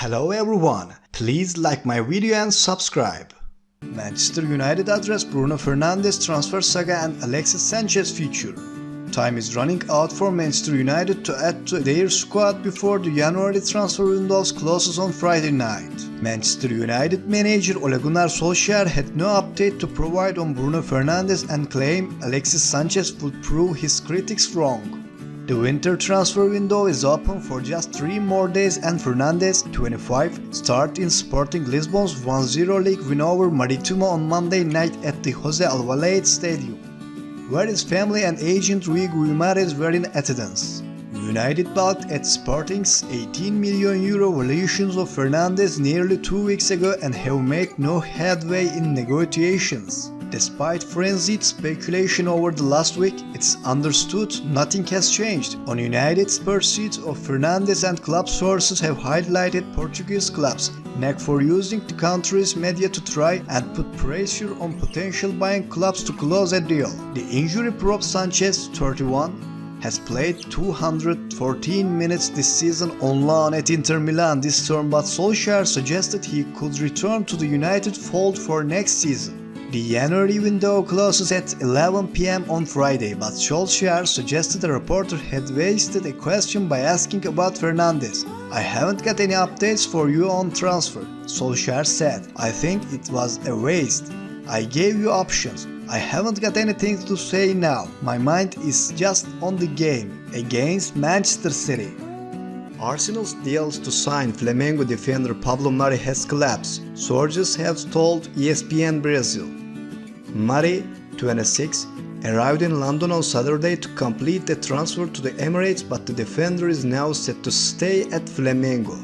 Hello everyone, please like my video and subscribe. Manchester United address Bruno Fernandes transfer saga and Alexis Sanchez future. Time is running out for Manchester United to add to their squad before the January transfer window closes on Friday night. Manchester United manager Ole Gunnar Solskjaer had no update to provide on Bruno Fernandes and claimed Alexis Sanchez would prove his critics wrong. The winter transfer window is open for just 3 more days and Fernandes, 25, start in Sporting Lisbon's 1-0 league win over Maritimo on Monday night at the Jose Alvalade Stadium, where his family and agent Rui Guimarães were in attendance. United balked at Sporting's €18 million valuations of Fernandes nearly 2 weeks ago and have made no headway in negotiations. Despite frenzied speculation over the last week, it's understood nothing has changed on United's pursuit of Fernandes, and club sources have highlighted Portuguese clubs' knack for using the country's media to try and put pressure on potential buying clubs to close a deal. The injury-prone Sanchez, 31, has played 214 minutes this season on loan at Inter Milan this term, but Solskjaer suggested he could return to the United fold for next season. The January window closes at 11 p.m. on Friday, but Solskjaer suggested a reporter had wasted a question by asking about Fernandes. "I haven't got any updates for you on transfer," Solskjaer said. "I think it was a waste. I gave you options. I haven't got anything to say now. My mind is just on the game against Manchester City." Arsenal's deals to sign Flamengo defender Pablo Mari has collapsed, sources have told ESPN Brazil. Mari, 26, arrived in London on Saturday to complete the transfer to the Emirates, but the defender is now set to stay at Flamengo.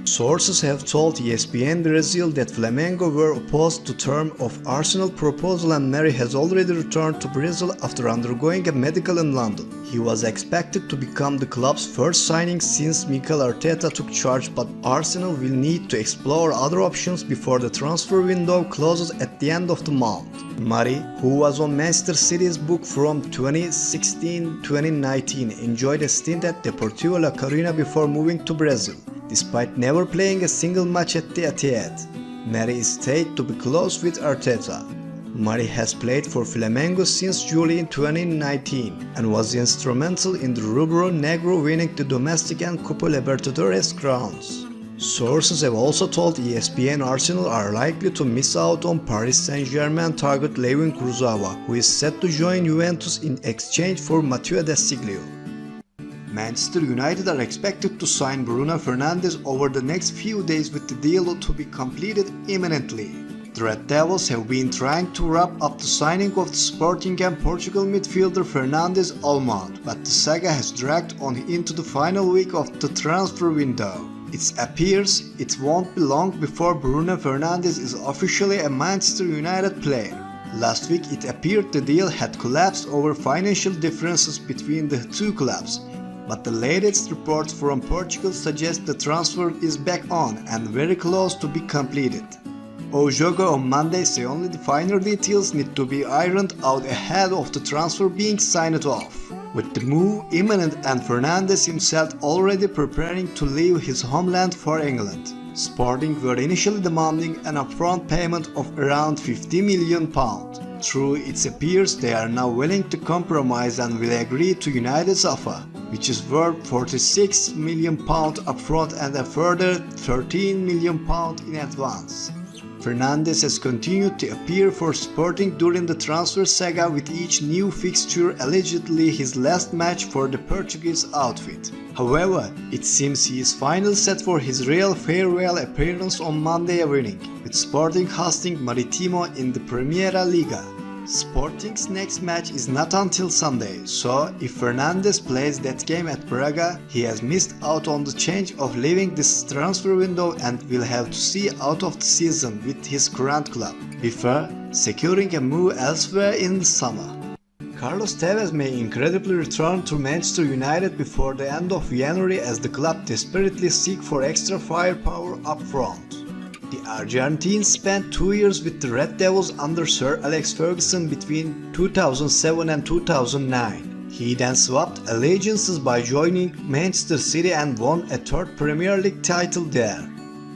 Sources have told ESPN Brazil that Flamengo were opposed to terms of Arsenal proposal, and Mari has already returned to Brazil after undergoing a medical in London. He was expected to become the club's first signing since Mikel Arteta took charge, but Arsenal will need to explore other options before the transfer window closes at the end of the month. Mari, who was on Manchester City's book from 2016-2019, enjoyed a stint at Deportivo La Coruña before moving to Brazil. Despite never playing a single match at the Etihad, Mari is said to be close with Arteta. Mari has played for Flamengo since July 2019 and was instrumental in the Rubro Negro winning the domestic and Copa Libertadores crowns. Sources have also told ESPN Arsenal are likely to miss out on Paris Saint-Germain target Layvin Kurzawa, who is set to join Juventus in exchange for Matteo Desiglio. Manchester United are expected to sign Bruno Fernandes over the next few days, with the deal to be completed imminently. The Red Devils have been trying to wrap up the signing of the Sporting and Portugal midfielder Fernandes all month, but the saga has dragged on into the final week of the transfer window. It appears it won't be long before Bruno Fernandes is officially a Manchester United player. Last week it appeared the deal had collapsed over financial differences between the two clubs, but the latest reports from Portugal suggest the transfer is back on and very close to be completed. O Jogo on Monday say only the finer details need to be ironed out ahead of the transfer being signed off, with the move imminent and Fernandes himself already preparing to leave his homeland for England. Sporting were initially demanding an upfront payment of around £50 million. Through it appears they are now willing to compromise and will agree to United's offer, which is worth £46 million upfront and a further £13 million in advance. Fernandes has continued to appear for Sporting during the transfer saga, with each new fixture allegedly his last match for the Portuguese outfit. However, it seems he is finally set for his real farewell appearance on Monday evening, with Sporting hosting Maritimo in the Primeira Liga. Sporting's next match is not until Sunday, so if Fernandes plays that game at Braga, he has missed out on the chance of leaving this transfer window and will have to see out of the season with his current club, before securing a move elsewhere in the summer. Carlos Tevez may incredibly return to Manchester United before the end of January, as the club desperately seek for extra firepower up front. The Argentine spent 2 years with the Red Devils under Sir Alex Ferguson between 2007 and 2009. He then swapped allegiances by joining Manchester City and won a third Premier League title there.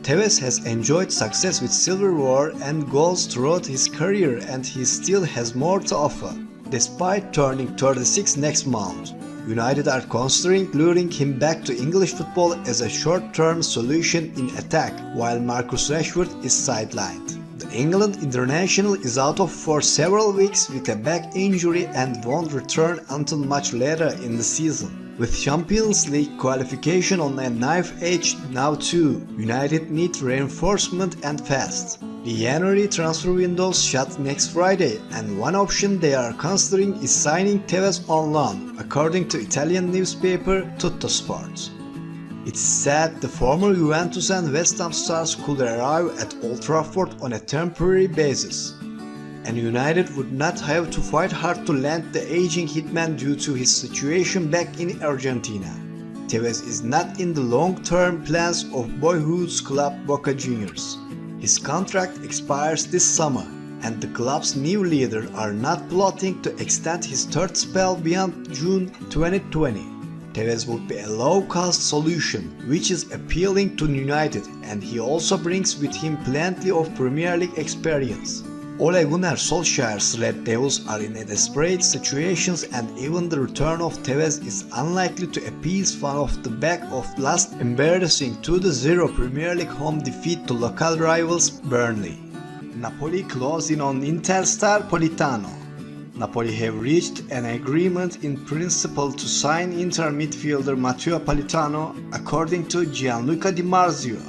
Tevez has enjoyed success with silverware and goals throughout his career, and he still has more to offer. Despite turning 36 next month, United are considering luring him back to English football as a short-term solution in attack, while Marcus Rashford is sidelined. The England international is out for several weeks with a back injury and won't return until much later in the season. With Champions League qualification on a knife edge now too, United need reinforcement and fast. The January transfer window shut next Friday, and one option they are considering is signing Tevez on loan, according to Italian newspaper Tuttosport. It's said the former Juventus and West Ham stars could arrive at Old Trafford on a temporary basis, and United would not have to fight hard to land the aging hitman due to his situation back in Argentina. Tevez is not in the long-term plans of boyhood's club Boca Juniors. His contract expires this summer, and the club's new leader are not plotting to extend his third spell beyond June 2020. Tevez would be a low-cost solution, which is appealing to United, and he also brings with him plenty of Premier League experience. Ole Gunnar Solskjaer's Red Devils are in a desperate situation, and even the return of Tevez is unlikely to appease fans off the back of last embarrassing 2-0 Premier League home defeat to local rivals Burnley. Napoli close in on Inter star Politano. Napoli have reached an agreement in principle to sign Inter midfielder Matteo Politano, according to Gianluca Di Marzio.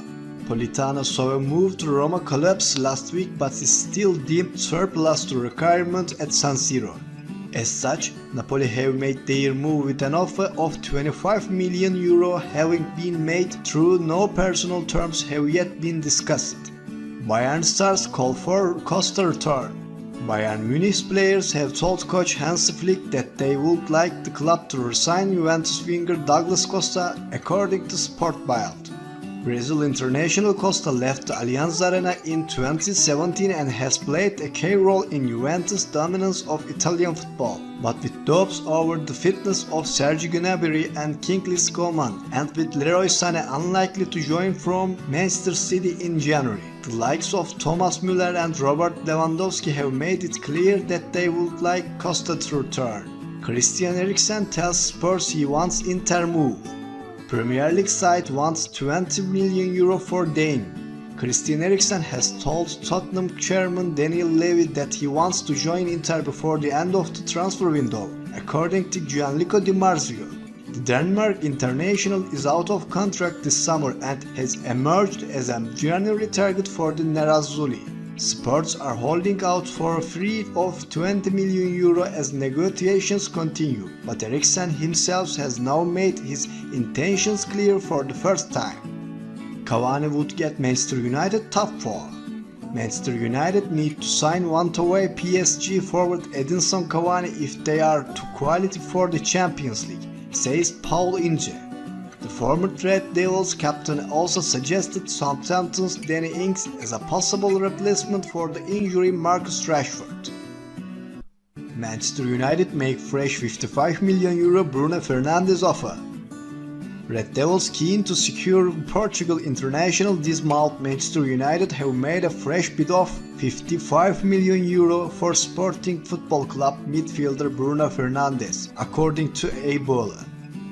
Politano saw a move to Roma collapse last week, but is still deemed surplus to requirement at San Siro. As such, Napoli have made their move with an offer of 25 million euro having been made, through no personal terms have yet been discussed. Bayern stars call for Costa return. Bayern Münich players have told coach Hansi Flick that they would like the club to resign Juventus winger Douglas Costa, according to Sportbild. Brazil international Costa left the Allianz Arena in 2017 and has played a key role in Juventus' dominance of Italian football, but with doubts over the fitness of Sergio Gnabry and Kingsley Coman, and with Leroy Sané unlikely to join from Manchester City in January. The likes of Thomas Müller and Robert Lewandowski have made it clear that they would like Costa to return. Christian Eriksen tells Spurs he wants Inter move. Premier League side wants 20 million euro for Dane. Christian Eriksen has told Tottenham chairman Daniel Levy that he wants to join Inter before the end of the transfer window, according to Gianluca Di Marzio. The Denmark international is out of contract this summer and has emerged as a January target for the Nerazzurri. Spurs are holding out for a fee of 20 million euro as negotiations continue, but Eriksen himself has now made his intentions clear for the first time. Cavani would get Manchester United top 4. Manchester United need to sign one-away PSG forward Edinson Cavani if they are to qualify for the Champions League, says Paul Ince. The former Red Devils captain also suggested Southampton's Danny Ings as a possible replacement for the injury Marcus Rashford. Manchester United make fresh 55 million euro Bruno Fernandes offer. Red Devils keen to secure Portugal international this month. Manchester United have made a fresh bid of 55 million euro for Sporting Football Club midfielder Bruno Fernandes, according to Ebola.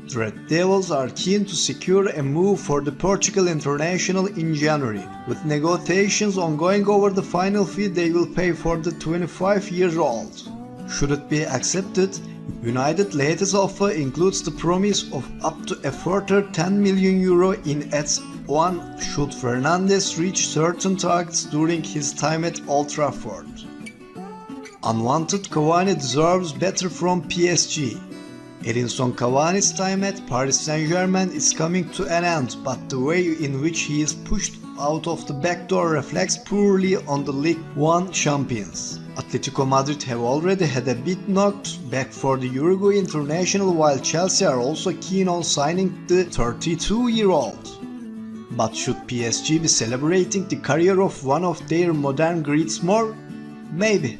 The Red Devils are keen to secure a move for the Portugal international in January, with negotiations ongoing over the final fee they will pay for the 25-year-old. Should it be accepted, United's latest offer includes the promise of up to a further 10 million euro in adds on should Fernandes reach certain targets during his time at Old Trafford. Unwanted Cavani deserves better from PSG. Edinson Cavani's time at Paris Saint-Germain is coming to an end, but the way in which he is pushed out of the back door reflects poorly on the Ligue 1 champions. Atletico Madrid have already had a bid knocked back for the Uruguay international, while Chelsea are also keen on signing the 32-year-old. But should PSG be celebrating the career of one of their modern greats more? Maybe.